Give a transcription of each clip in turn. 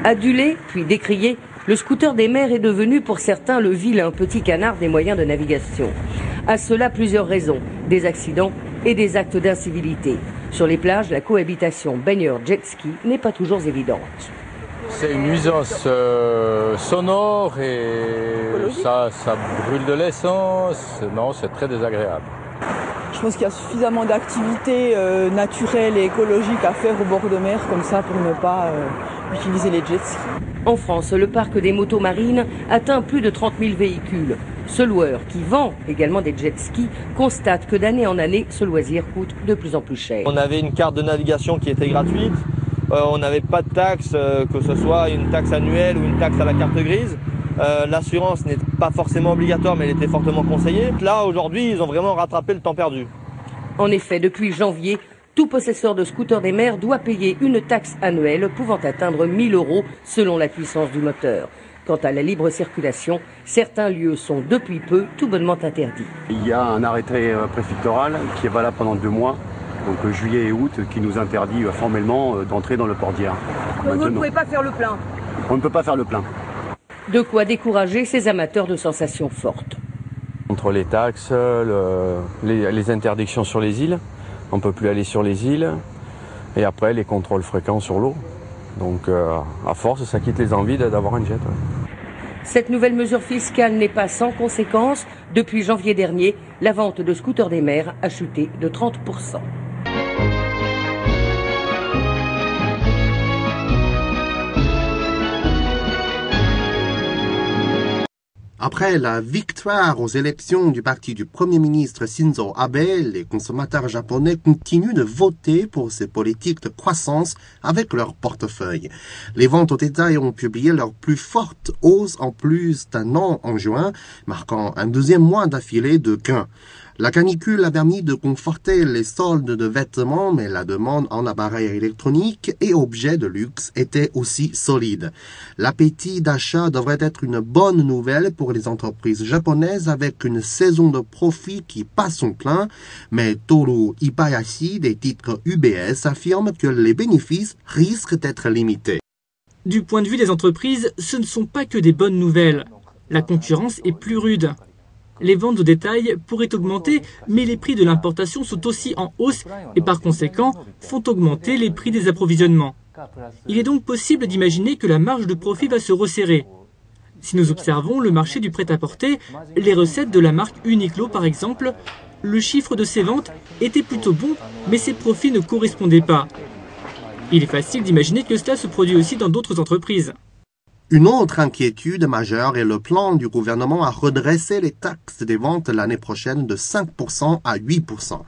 Adulé, puis décrié, le scooter des mers est devenu pour certains le vilain petit canard des moyens de navigation. À cela, plusieurs raisons, des accidents et des actes d'incivilité. Sur les plages, la cohabitation baigneur-jet ski n'est pas toujours évidente. C'est une nuisance sonore et ça brûle de l'essence. Non, c'est très désagréable. Je pense qu'il y a suffisamment d'activités naturelles et écologiques à faire au bord de mer comme ça pour ne pas utiliser les jet skis. En France, le parc des motos marines atteint plus de 30 000 véhicules. Ce loueur, qui vend également des jet skis, constate que d'année en année, ce loisir coûte de plus en plus cher. On avait une carte de navigation qui était gratuite. On n'avait pas de taxe, que ce soit une taxe annuelle ou une taxe à la carte grise. L'assurance n'est pas forcément obligatoire, mais elle était fortement conseillée. Là, aujourd'hui, ils ont vraiment rattrapé le temps perdu. En effet, depuis janvier, tout possesseur de scooter des mers doit payer une taxe annuelle pouvant atteindre 1 000 € selon la puissance du moteur. Quant à la libre circulation, certains lieux sont depuis peu tout bonnement interdits. Il y a un arrêté préfectoral qui est valable pendant 2 mois, donc juillet et août, qui nous interdit formellement d'entrer dans le port d'Hyères. Vous ne pouvez pas faire le plein. On ne peut pas faire le plein. De quoi décourager ces amateurs de sensations fortes. Entre les taxes, les interdictions sur les îles, on ne peut plus aller sur les îles, et après les contrôles fréquents sur l'eau. Donc à force, ça quitte les envies d'avoir un jet. Ouais. Cette nouvelle mesure fiscale n'est pas sans conséquences. Depuis janvier dernier, la vente de scooters des mers a chuté de 30%. Après la victoire aux élections du parti du Premier ministre Shinzo Abe, les consommateurs japonais continuent de voter pour ces politiques de croissance avec leur portefeuille. Les ventes au détail ont publié leur plus forte hausse en plus d'un an en juin, marquant un 2e mois d'affilée de gains. La canicule a permis de conforter les soldes de vêtements, mais la demande en appareils électroniques et objets de luxe était aussi solide. L'appétit d'achat devrait être une bonne nouvelle pour les entreprises japonaises avec une saison de profit qui passe son plein, mais Toru Ibayashi des titres UBS affirme que les bénéfices risquent d'être limités. Du point de vue des entreprises, ce ne sont pas que des bonnes nouvelles. La concurrence est plus rude. Les ventes au détail pourraient augmenter, mais les prix de l'importation sont aussi en hausse et par conséquent font augmenter les prix des approvisionnements. Il est donc possible d'imaginer que la marge de profit va se resserrer. Si nous observons le marché du prêt-à-porter, les recettes de la marque Uniqlo par exemple, le chiffre de ses ventes était plutôt bon, mais ses profits ne correspondaient pas. Il est facile d'imaginer que cela se produit aussi dans d'autres entreprises. Une autre inquiétude majeure est le plan du gouvernement à redresser les taxes des ventes l'année prochaine de 5% à 8%.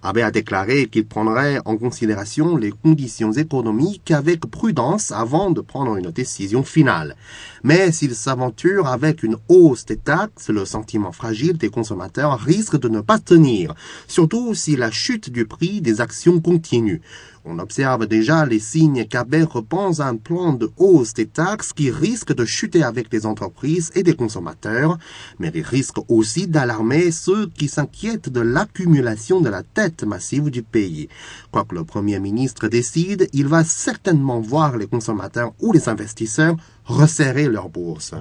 Abe a déclaré qu'il prendrait en considération les conditions économiques avec prudence avant de prendre une décision finale. Mais s'il s'aventure avec une hausse des taxes, le sentiment fragile des consommateurs risque de ne pas tenir, surtout si la chute du prix des actions continue. On observe déjà les signes qu'Abe repense à un plan de hausse des taxes qui risque de chuter avec les entreprises et les consommateurs, mais il risque aussi d'alarmer ceux qui s'inquiètent de l'accumulation de la dette massive du pays. Quoi que le Premier ministre décide, il va certainement voir les consommateurs ou les investisseurs resserrer leurs bourses.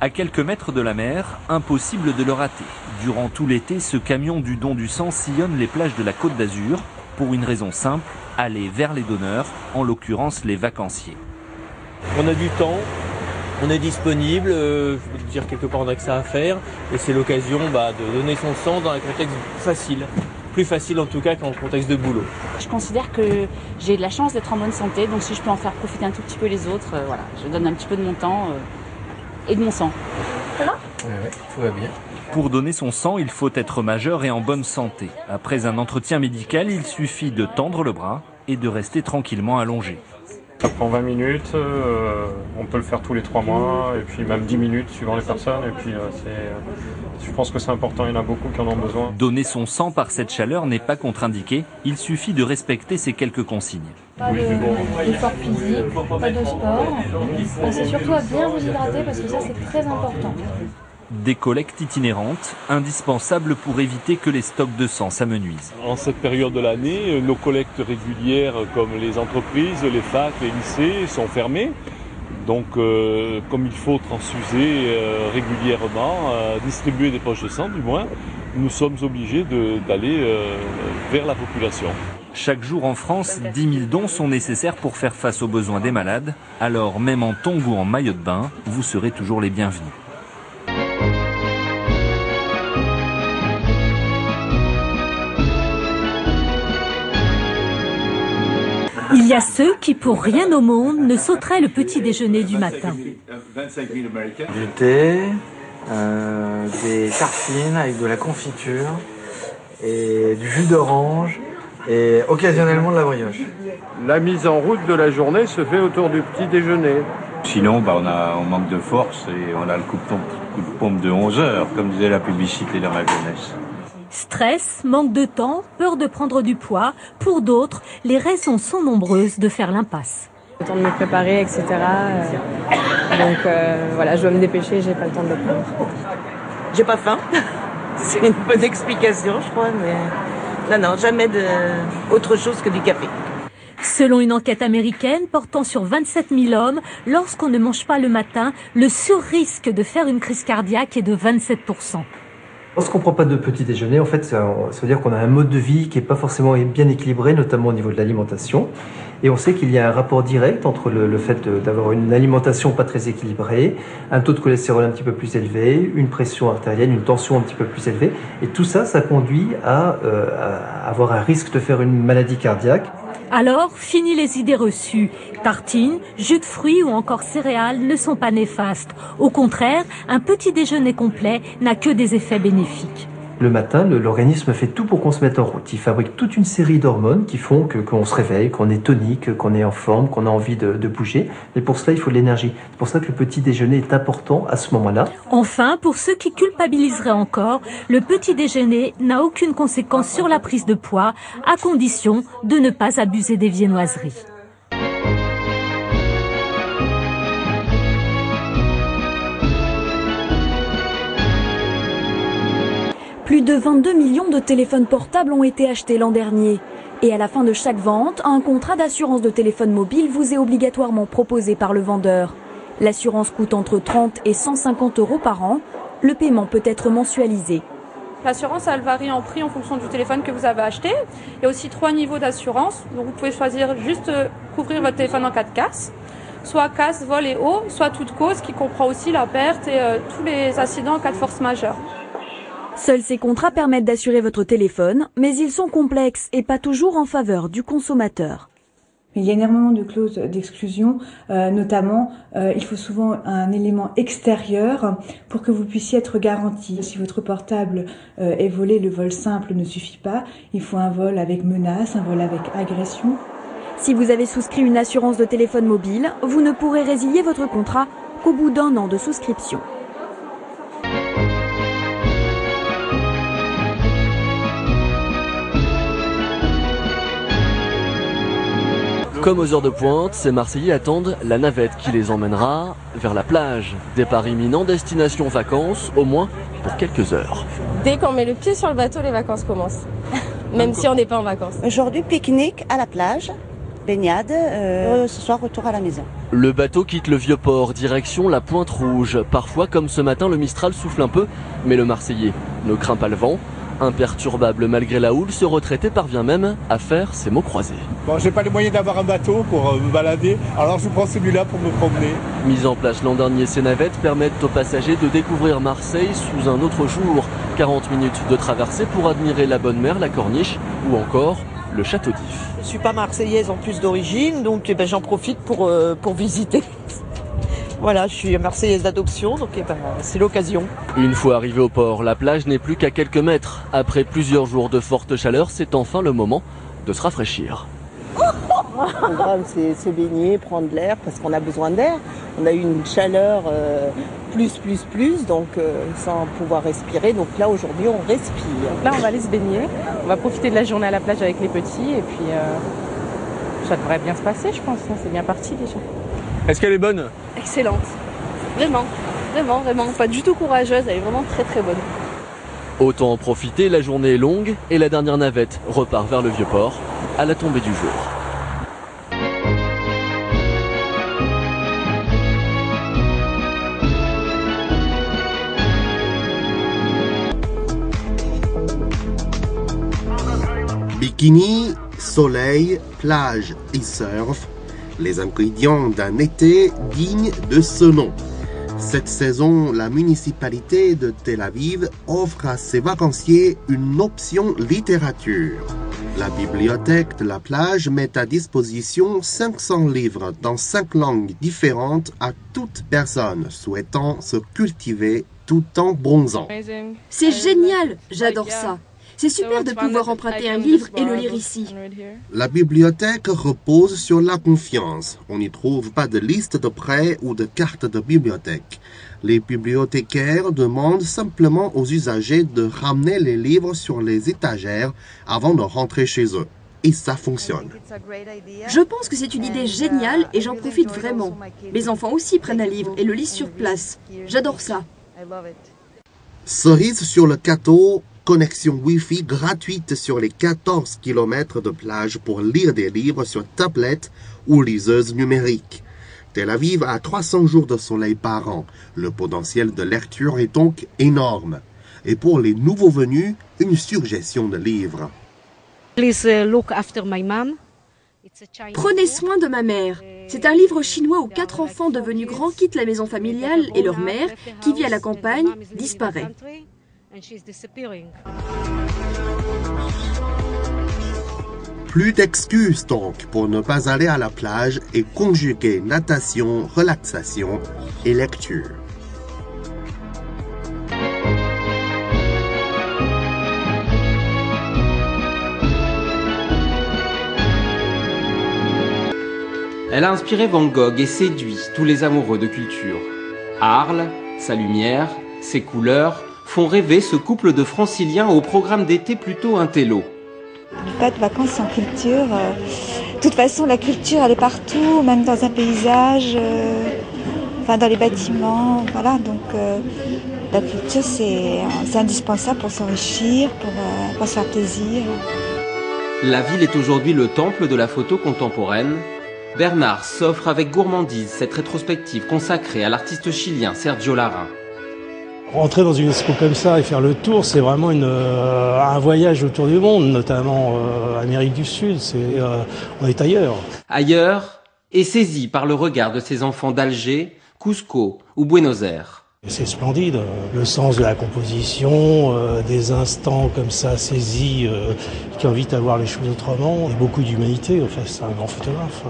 À quelques mètres de la mer, impossible de le rater. Durant tout l'été, ce camion du don du sang sillonne les plages de la Côte d'Azur pour une raison simple, aller vers les donneurs, en l'occurrence les vacanciers. On a du temps, on est disponible, je veux dire quelque part on a que ça à faire, et c'est l'occasion de donner son sang dans un contexte facile. Plus facile en tout cas qu'en contexte de boulot. Je considère que j'ai de la chance d'être en bonne santé, donc si je peux en faire profiter un tout petit peu les autres, voilà, je donne un petit peu de mon temps et de mon sang. Ça va ? Oui, tout va bien. Pour donner son sang, il faut être majeur et en bonne santé. Après un entretien médical, il suffit de tendre le bras et de rester tranquillement allongé. Ça prend 20 minutes, on peut le faire tous les 3 mois, et puis même 10 minutes suivant les personnes, et puis je pense que c'est important, il y en a beaucoup qui en ont besoin. Donner son sang par cette chaleur n'est pas contre-indiqué, il suffit de respecter ces quelques consignes. Pas d'effort physique, pas de sport, c'est surtout à bien vous hydrater parce que ça c'est très important. Des collectes itinérantes, indispensables pour éviter que les stocks de sang s'amenuisent. En cette période de l'année, nos collectes régulières comme les entreprises, les facs, les lycées sont fermées. Donc comme il faut transfuser régulièrement, distribuer des poches de sang du moins, nous sommes obligés d'aller vers la population. Chaque jour en France, 10 000 dons sont nécessaires pour faire face aux besoins des malades. Alors même en tongs ou en maillot de bain, vous serez toujours les bienvenus. Il y a ceux qui, pour rien au monde, ne sauteraient le petit déjeuner du matin. Du thé, des tartines avec de la confiture et du jus d'orange et occasionnellement de la brioche. La mise en route de la journée se fait autour du petit déjeuner. Sinon, on manque de force et on a le coup de pompe de 11 heures, comme disait la publicité dans ma jeunesse. Stress, manque de temps, peur de prendre du poids. Pour d'autres, les raisons sont nombreuses de faire l'impasse. Le temps de me préparer, etc. Donc voilà, je dois me dépêcher, j'ai pas le temps de le prendre. J'ai pas faim. C'est une bonne explication, je crois, mais non, jamais autre chose que du café. Selon une enquête américaine portant sur 27 000 hommes, lorsqu'on ne mange pas le matin, le surrisque de faire une crise cardiaque est de 27%. Lorsqu'on ne prend pas de petit déjeuner, en fait, ça veut dire qu'on a un mode de vie qui n'est pas forcément bien équilibré, notamment au niveau de l'alimentation. Et on sait qu'il y a un rapport direct entre le fait d'avoir une alimentation pas très équilibrée, un taux de cholestérol un petit peu plus élevé, une pression artérielle, une tension un petit peu plus élevée. Et tout ça, ça conduit à avoir un risque de faire une maladie cardiaque. Alors, fini les idées reçues. Tartines, jus de fruits ou encore céréales ne sont pas néfastes. Au contraire, un petit déjeuner complet n'a que des effets bénéfiques. Le matin, l'organisme fait tout pour qu'on se mette en route. Il fabrique toute une série d'hormones qui font qu'on se réveille, qu'on est tonique, qu'on est en forme, qu'on a envie de bouger. Mais pour cela, il faut de l'énergie. C'est pour ça que le petit déjeuner est important à ce moment-là. Enfin, pour ceux qui culpabiliseraient encore, le petit déjeuner n'a aucune conséquence sur la prise de poids, à condition de ne pas abuser des viennoiseries. Plus de 22 millions de téléphones portables ont été achetés l'an dernier. Et à la fin de chaque vente, un contrat d'assurance de téléphone mobile vous est obligatoirement proposé par le vendeur. L'assurance coûte entre 30 et 150 € par an. Le paiement peut être mensualisé. L'assurance, elle varie en prix en fonction du téléphone que vous avez acheté. Il y a aussi 3 niveaux d'assurance. Donc vous pouvez choisir juste couvrir votre téléphone en cas de casse. Soit casse, vol et eau, soit toute cause qui comprend aussi la perte et tous les accidents en cas de force majeure. Seuls ces contrats permettent d'assurer votre téléphone, mais ils sont complexes et pas toujours en faveur du consommateur. Il y a énormément de clauses d'exclusion, notamment il faut souvent un élément extérieur pour que vous puissiez être garanti. Si votre portable est volé, le vol simple ne suffit pas, il faut un vol avec menace, un vol avec agression. Si vous avez souscrit une assurance de téléphone mobile, vous ne pourrez résilier votre contrat qu'au bout d'1 an de souscription. Comme aux heures de pointe, ces Marseillais attendent la navette qui les emmènera vers la plage. Départ imminent, destination vacances, au moins pour quelques heures. Dès qu'on met le pied sur le bateau, les vacances commencent. Même si on n'est pas en vacances. Aujourd'hui, pique-nique à la plage, baignade, ce soir retour à la maison. Le bateau quitte le Vieux-Port, direction la Pointe Rouge. Parfois, comme ce matin, le Mistral souffle un peu, mais le Marseillais ne craint pas le vent. Imperturbable malgré la houle, ce retraité parvient même à faire ses mots croisés. Bon, j'ai pas les moyens d'avoir un bateau pour me balader, alors je prends celui-là pour me promener. Mise en place l'an dernier, ces navettes permettent aux passagers de découvrir Marseille sous un autre jour. 40 minutes de traversée pour admirer la Bonne Mer, la Corniche ou encore le Château d'If. Je suis pas marseillaise en plus d'origine, donc j'en profite pour visiter. Voilà, je suis marseillaise d'adoption, donc c'est l'occasion. Une fois arrivé au port, la plage n'est plus qu'à quelques mètres. Après plusieurs jours de forte chaleur, c'est enfin le moment de se rafraîchir. Le programme, c'est se baigner, prendre l'air, parce qu'on a besoin d'air. On a eu une chaleur plus, donc sans pouvoir respirer. Donc là, aujourd'hui, on respire. Là, on va aller se baigner. On va profiter de la journée à la plage avec les petits. Et puis, ça devrait bien se passer, je pense. C'est bien parti déjà. Est-ce qu'elle est bonne? Excellente. Vraiment. Vraiment, vraiment, pas du tout courageuse, elle est vraiment très très bonne. Autant en profiter, la journée est longue et la dernière navette repart vers le Vieux-Port à la tombée du jour. Bikini, soleil, plage et surf, les ingrédients d'un été digne de ce nom. Cette saison, la municipalité de Tel Aviv offre à ses vacanciers une option littérature. La bibliothèque de la plage met à disposition 500 livres dans 5 langues différentes à toute personne souhaitant se cultiver tout en bronzant. C'est génial, j'adore ça. C'est super de pouvoir emprunter un livre et le lire ici. La bibliothèque repose sur la confiance. On n'y trouve pas de liste de prêts ou de carte de bibliothèque. Les bibliothécaires demandent simplement aux usagers de ramener les livres sur les étagères avant de rentrer chez eux. Et ça fonctionne. Je pense que c'est une idée géniale et j'en profite vraiment. Mes enfants aussi prennent un livre et le lisent sur place. J'adore ça. Cerise sur le gâteau, connexion Wi-Fi gratuite sur les 14 km de plage pour lire des livres sur tablette ou liseuse numérique. Tel Aviv a 300 jours de soleil par an. Le potentiel de lecture est donc énorme. Et pour les nouveaux venus, une suggestion de livre. Prenez soin de ma mère. C'est un livre chinois où 4 enfants devenus grands quittent la maison familiale et leur mère, qui vit à la campagne, disparaît. Plus d'excuses donc pour ne pas aller à la plage et conjuguer natation, relaxation et lecture. Elle a inspiré Van Gogh et séduit tous les amoureux de culture. Arles, sa lumière, ses couleurs font rêver ce couple de franciliens au programme d'été plutôt intello. Pas de vacances sans culture. De toute façon, la culture, elle est partout, même dans un paysage, enfin dans les bâtiments. Voilà, donc la culture, c'est indispensable pour s'enrichir, pour se faire plaisir. La ville est aujourd'hui le temple de la photo contemporaine. Bernard s'offre avec gourmandise cette rétrospective consacrée à l'artiste chilien Sergio Lara. Rentrer dans une expo comme ça et faire le tour, c'est vraiment un voyage autour du monde, notamment Amérique du Sud. On est ailleurs. Ailleurs, et saisi par le regard de ces enfants d'Alger, Cusco ou Buenos Aires. C'est splendide, le sens de la composition, des instants comme ça saisis qui invitent à voir les choses autrement, et beaucoup d'humanité. Enfin, c'est un grand photographe.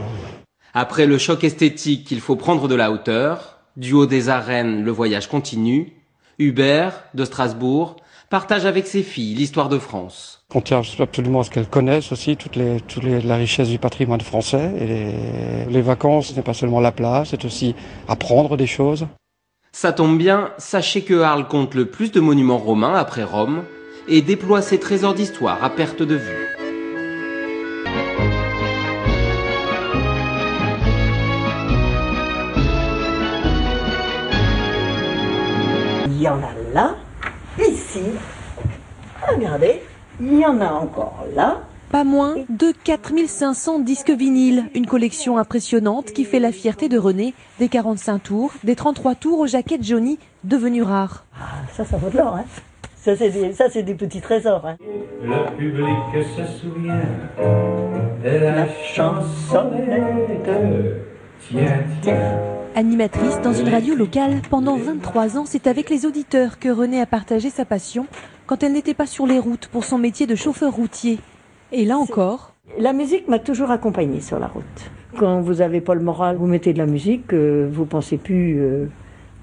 Après le choc esthétique, il faut prendre de la hauteur. Du haut des arènes, le voyage continue. Hubert, de Strasbourg, partage avec ses filles l'histoire de France. On tient absolument à ce qu'elles connaissent aussi la richesse du patrimoine français. Et les vacances, ce n'est pas seulement la plage, c'est aussi apprendre des choses. Ça tombe bien, sachez que Arles compte le plus de monuments romains après Rome et déploie ses trésors d'histoire à perte de vue. Il y en a là, ici, regardez, il y en a encore là. Pas moins de 4500 disques vinyles, une collection impressionnante qui fait la fierté de René, des 45 tours, des 33 tours aux jaquettes jaunies devenues rares. Ah, ça vaut de l'or, hein. Ça c'est des petits trésors, hein. Le public se souvient de la chansonnette. Tiens, tiens. Animatrice dans une radio locale pendant 23 ans, c'est avec les auditeurs que René a partagé sa passion quand elle n'était pas sur les routes pour son métier de chauffeur routier. Et là encore... La musique m'a toujours accompagnée sur la route. Quand vous avez pas le moral, vous mettez de la musique, vous pensez plus...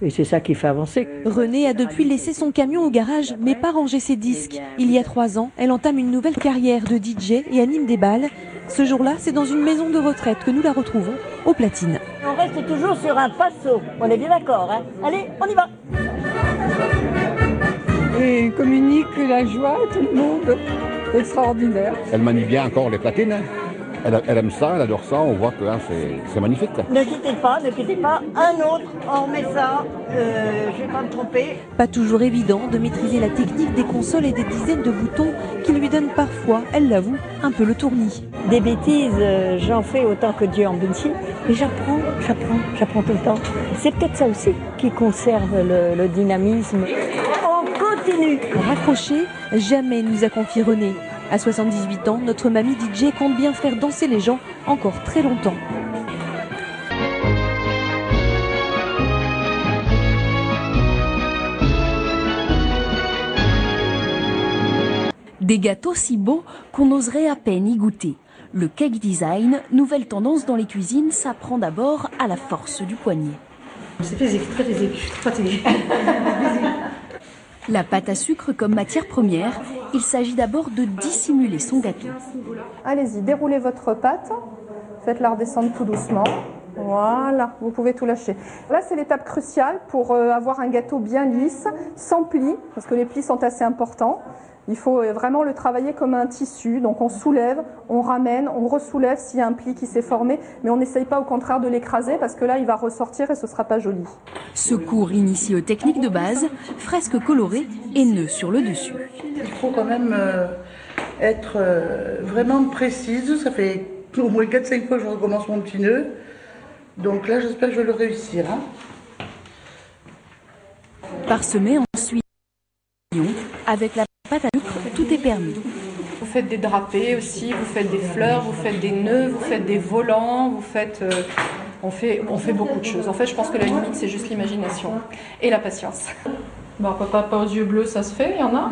Et c'est ça qui fait avancer. René a depuis laissé son camion au garage, mais pas rangé ses disques. Il y a 3 ans, elle entame une nouvelle carrière de DJ et anime des bals. Ce jour-là, c'est dans une maison de retraite que nous la retrouvons, aux Platines. On reste toujours sur un passo, on est bien d'accord, hein. Allez, on y va. Et communique la joie à tout le monde, extraordinaire. Elle manie bien encore les platines, hein. elle aime ça, elle adore ça, on voit que hein, c'est magnifique. Ne quittez pas, un autre, on met ça, je vais pas me tromper. Pas toujours évident de maîtriser la technique des consoles et des dizaines de boutons qui lui donnent parfois, elle l'avoue, un peu le tournis. Des bêtises, j'en fais autant que Dieu en bénit, mais j'apprends tout le temps. C'est peut-être ça aussi qui conserve le dynamisme. On continue. Raccroché, jamais nous a confié René. À 78 ans, notre mamie DJ compte bien faire danser les gens encore très longtemps. Des gâteaux si beaux qu'on oserait à peine y goûter. Le cake design, nouvelle tendance dans les cuisines, s'apprend d'abord à la force du poignet. C'est physique, très physique, je suis trop fatiguée. La pâte à sucre comme matière première, il s'agit d'abord de dissimuler son gâteau. Allez-y, déroulez votre pâte, faites-la redescendre tout doucement. Voilà, vous pouvez tout lâcher. Là, c'est l'étape cruciale pour avoir un gâteau bien lisse, sans plis, parce que les plis sont assez importants. Il faut vraiment le travailler comme un tissu, donc on soulève, on ramène, on ressoulève s'il y a un pli qui s'est formé, mais on n'essaye pas au contraire de l'écraser parce que là il va ressortir et ce ne sera pas joli. Ce cours initie aux techniques de base, fresques colorées et nœuds sur le dessus. Il faut quand même être vraiment précise, ça fait au moins 4-5 fois que je recommence mon petit nœud, donc là j'espère que je vais le réussir. Hein. Parsemer ensuite avec la pâte à sucre, tout est permis. Vous faites des drapés aussi, vous faites des fleurs, vous faites des nœuds, vous faites des volants, vous faites... on fait beaucoup de choses. En fait, je pense que la limite, c'est juste l'imagination et la patience. Bon, papa aux yeux bleus, ça se fait, il y en a.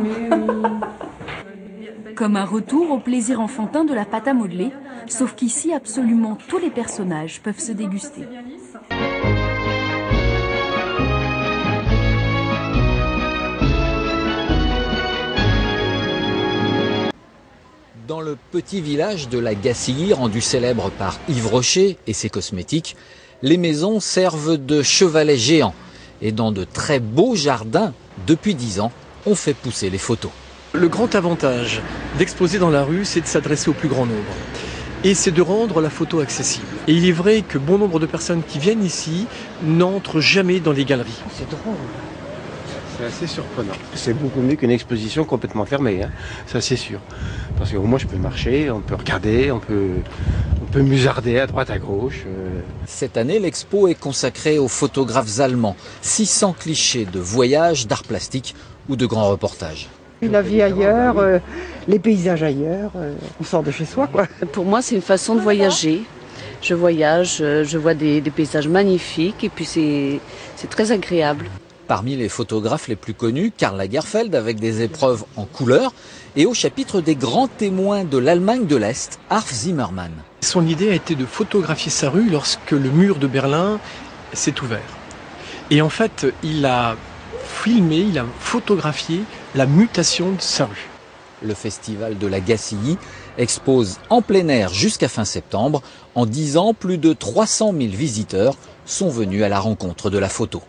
Comme un retour au plaisir enfantin de la pâte à modeler, sauf qu'ici, absolument tous les personnages peuvent se déguster. Dans le petit village de la Gacilly, rendu célèbre par Yves Rocher et ses cosmétiques, les maisons servent de chevalets géants. Et dans de très beaux jardins, depuis 10 ans, on fait pousser les photos. Le grand avantage d'exposer dans la rue, c'est de s'adresser au plus grand nombre. Et c'est de rendre la photo accessible. Et il est vrai que bon nombre de personnes qui viennent ici n'entrent jamais dans les galeries. C'est drôle. C'est assez surprenant. C'est beaucoup mieux qu'une exposition complètement fermée, hein. Ça c'est sûr. Parce qu'au moins je peux marcher, on peut regarder, on peut musarder à droite à gauche. Cette année, l'expo est consacrée aux photographes allemands. 600 clichés de voyages, d'art plastique ou de grands reportages. La vie ailleurs, les paysages ailleurs, on sort de chez soi, quoi. Pour moi, c'est une façon de voyager. Je voyage, je vois des paysages magnifiques et puis c'est très agréable. Parmi les photographes les plus connus, Karl Lagerfeld avec des épreuves en couleur et au chapitre des grands témoins de l'Allemagne de l'Est, Arf Zimmermann. Son idée a été de photographier sa rue lorsque le mur de Berlin s'est ouvert. Et en fait, il a filmé, il a photographié la mutation de sa rue. Le festival de la Gacilly expose en plein air jusqu'à fin septembre. En 10 ans, plus de 300 000 visiteurs sont venus à la rencontre de la photo.